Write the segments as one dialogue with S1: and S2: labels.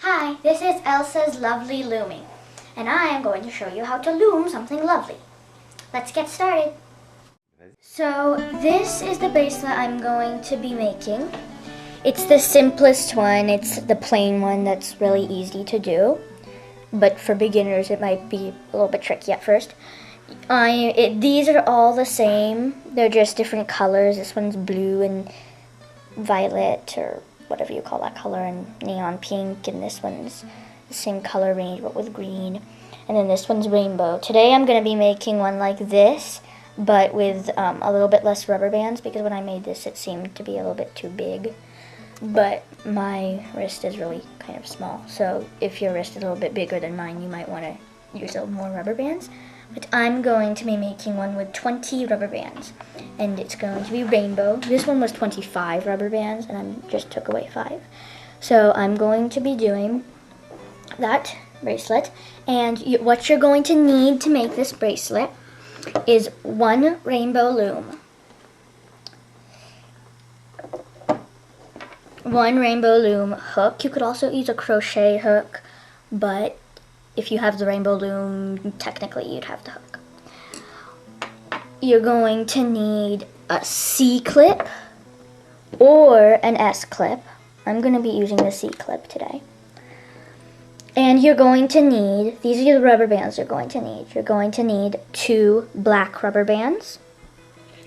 S1: Hi, this is Elsa's Lovely Looming, and I am going to show you how to loom something lovely. Let's get started. So this is the bracelet I'm going to be making. It's the simplest one. It's the plain one that's really easy to do, but for beginners it might be a little bit tricky at first. These are all the same. They're just different colors. This one's blue and violet, or whatever you call that color, and neon pink, and this one's the same color range but with green, and then this one's rainbow. Today I'm going to be making one like this, but with a little bit less rubber bands, because when I made this it seemed to be a little bit too big, but my wrist is really kind of small, so if your wrist is a little bit bigger than mine you might want to use a little more rubber bands. But I'm going to be making one with 20 rubber bands, and it's going to be rainbow. This one was 25 rubber bands, and I just took away 5. So I'm going to be doing that bracelet, and what you're going to need to make this bracelet is 1 rainbow loom, 1 rainbow loom hook. You could also use a crochet hook, but if you have the rainbow loom, technically you'd have the hook. You're going to need a C-clip or an S-clip. I'm going to be using the C-clip today. And you're going to need, these are the rubber bands you're going to need. You're going to need 2 black rubber bands.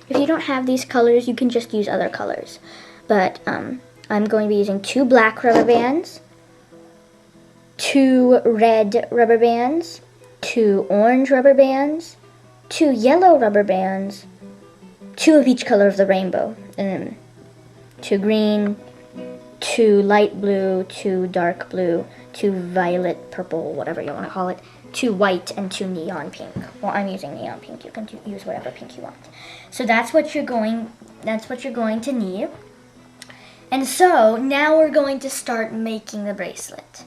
S1: If you don't have these colors, you can just use other colors. But I'm going to be using 2 black rubber bands, 2 red rubber bands, 2 orange rubber bands, 2 yellow rubber bands, 2 of each color of the rainbow, and then 2 green, 2 light blue, 2 dark blue, 2 violet, purple, whatever you want to call it, 2 white, and 2 neon pink. Well, I'm using neon pink. You can use whatever pink you want. So that's what you're going to need. And so now we're going to start making the bracelet.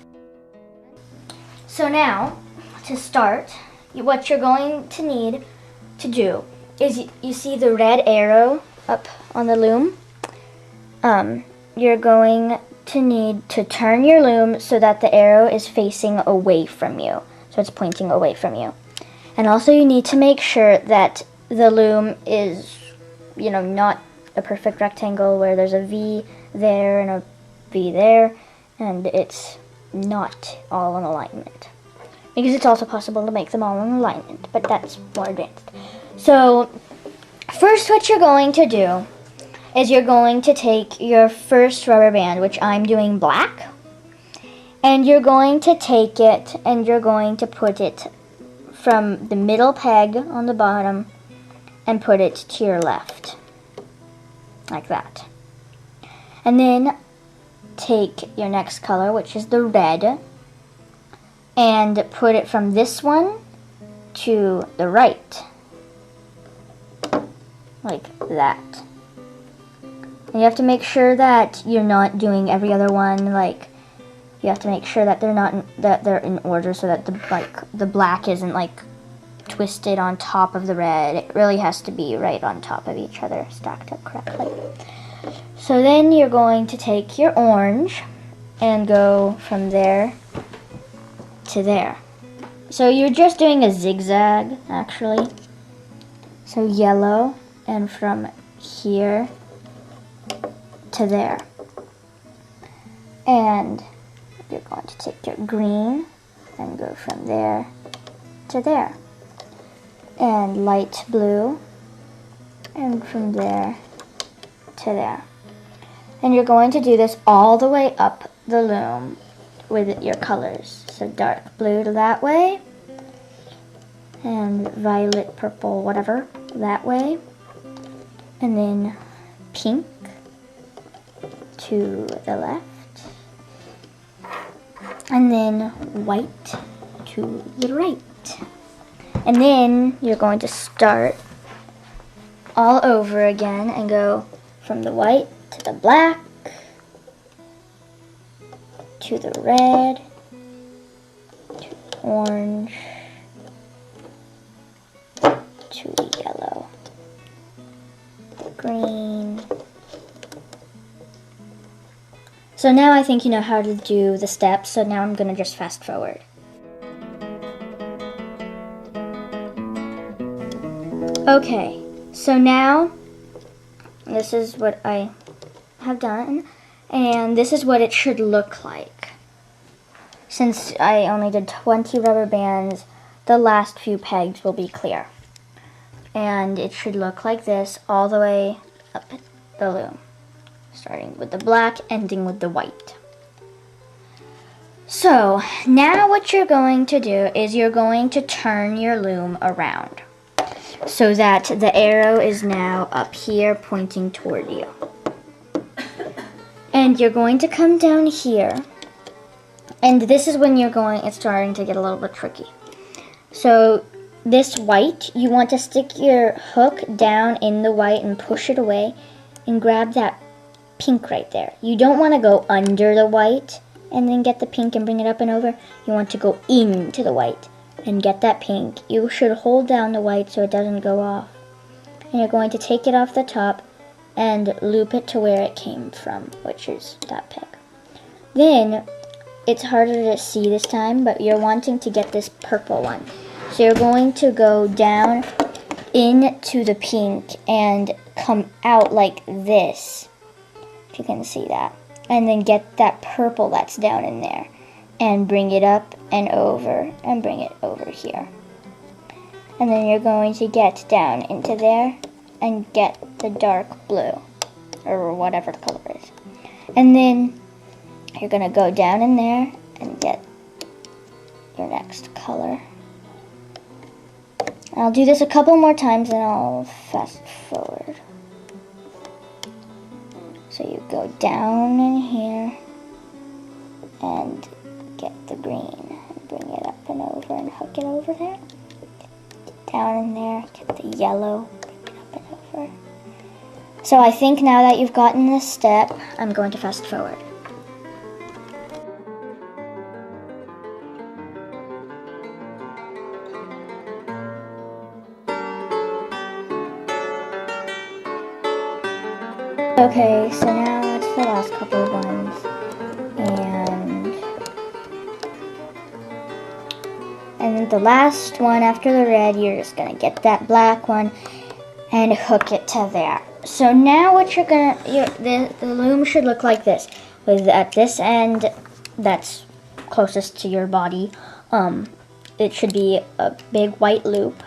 S1: So now, to start, what you're going to need to do is, you see the red arrow up on the loom? You're going to need to turn your loom so that the arrow is facing away from you. So it's pointing away from you. And also you need to make sure that the loom is, not a perfect rectangle where there's a V there and a V there, and it's not all in alignment, because it's also possible to make them all in alignment, but that's more advanced. So first what you're going to do is you're going to take your first rubber band, which I'm doing black, and you're going to take it and you're going to put it from the middle peg on the bottom and put it to your left, like that. And then take your next color, which is the red, and put it from this one to the right, like that. And you have to make sure that you're not doing every other one. Like, you have to make sure that they're in order, so that the black isn't twisted on top of the red. It really has to be right on top of each other, stacked up correctly. So then you're going to take your orange and go from there to there. So you're just doing a zigzag, actually. So yellow, and from here to there. And you're going to take your green and go from there to there. And light blue, and from there to there. And you're going to do this all the way up the loom with your colors. So dark blue to that way, and violet, purple, whatever, that way, and then pink to the left, and then white to the right. And then you're going to start all over again and go from the white to the black, to the red, to the orange, to the yellow, the green, So now I think you know how to do the steps, so now I'm going to just fast forward. Okay, so now this is what I have done, and this is what it should look like. Since I only did 20 rubber bands, the last few pegs will be clear. And it should look like this all the way up the loom, starting with the black, ending with the white. So now what you're going to do is you're going to turn your loom around so that the arrow is now up here pointing toward you. And you're going to come down here, and this is when it's starting to get a little bit tricky. So this white, you want to stick your hook down in the white and push it away and grab that pink right there. You don't want to go under the white and then get the pink and bring it up and over. You want to go into the white and get that pink. You should hold down the white so it doesn't go off. And you're going to take it off the top and loop it to where it came from, which is that peg. Then, it's harder to see this time, but you're wanting to get this purple one. So you're going to go down into the pink and come out like this, if you can see that. And then get that purple that's down in there and bring it up and over and bring it over here. And then you're going to get down into there and get the dark blue or whatever the color is. And then you're going to go down in there and get your next color. I'll do this a couple more times and I'll fast forward. So you go down in here and get the green and bring it up and over and hook it over there. Down in there, get the yellow, bring it up and over. So I think now that you've gotten this step, I'm going to fast forward. Okay, so now it's the last couple of ones, and the last one after the red, you're just gonna get that black one and hook it to there. So now what you're gonna, the loom should look like this, with at this end that's closest to your body, it should be a big white loop,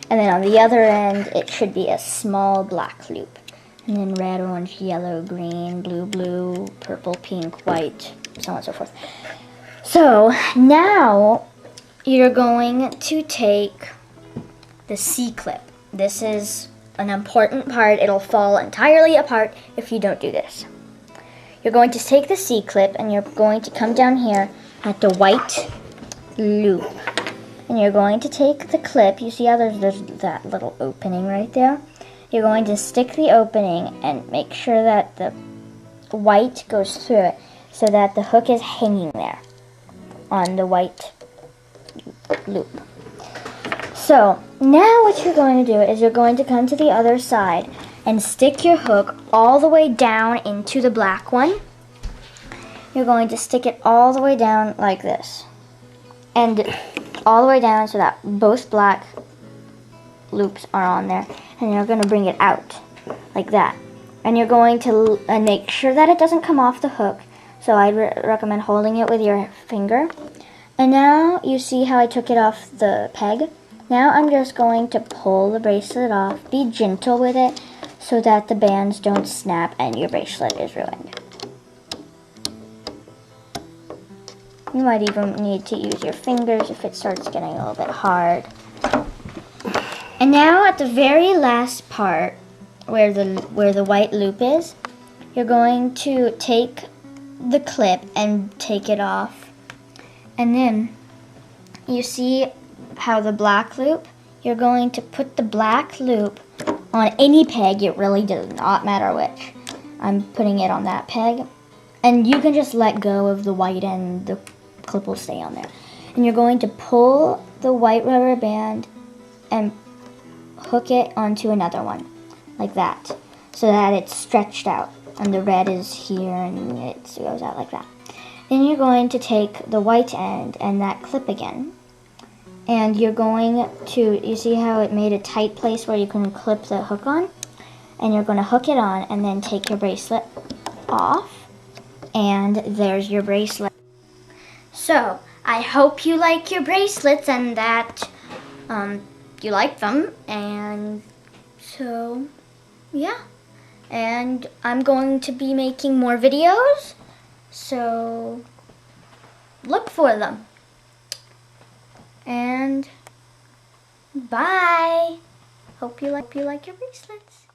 S1: and then on the other end it should be a small black loop. And then red, orange, yellow, green, blue, blue, purple, pink, white, so on and so forth. So now you're going to take the C-clip. This is an important part. It'll fall entirely apart if you don't do this. You're going to take the C-clip and you're going to come down here at the white loop. And you're going to take the clip. You see how there's that little opening right there? You're going to stick the opening and make sure that the white goes through it so that the hook is hanging there on the white loop. So now what you're going to do is you're going to come to the other side and stick your hook all the way down into the black one. You're going to stick it all the way down like this. And all the way down so that both black loops are on there, and you're going to bring it out like that, and you're going to make sure that it doesn't come off the hook, so I recommend holding it with your finger. And now you see how I took it off the peg. Now I'm just going to pull the bracelet off. Be gentle with it so that the bands don't snap and your bracelet is ruined. You might even need to use your fingers if it starts getting a little bit hard. And now at the very last part, where the white loop is, you're going to take the clip and take it off. And then you see how the black loop, you're going to put the black loop on any peg. It really does not matter which. I'm putting it on that peg. And you can just let go of the white and the clip will stay on there. And you're going to pull the white rubber band and hook it onto another one, like that, so that it's stretched out. and the red is here, and it goes out like that. Then you're going to take the white end and that clip again, and you're going to, you see how it made a tight place where you can clip the hook on? And you're going to hook it on and then take your bracelet off, and there's your bracelet. So, I hope you like your bracelets and that you like them, and so, yeah. And I'm going to be making more videos, so look for them. And bye. Hope you like your bracelets.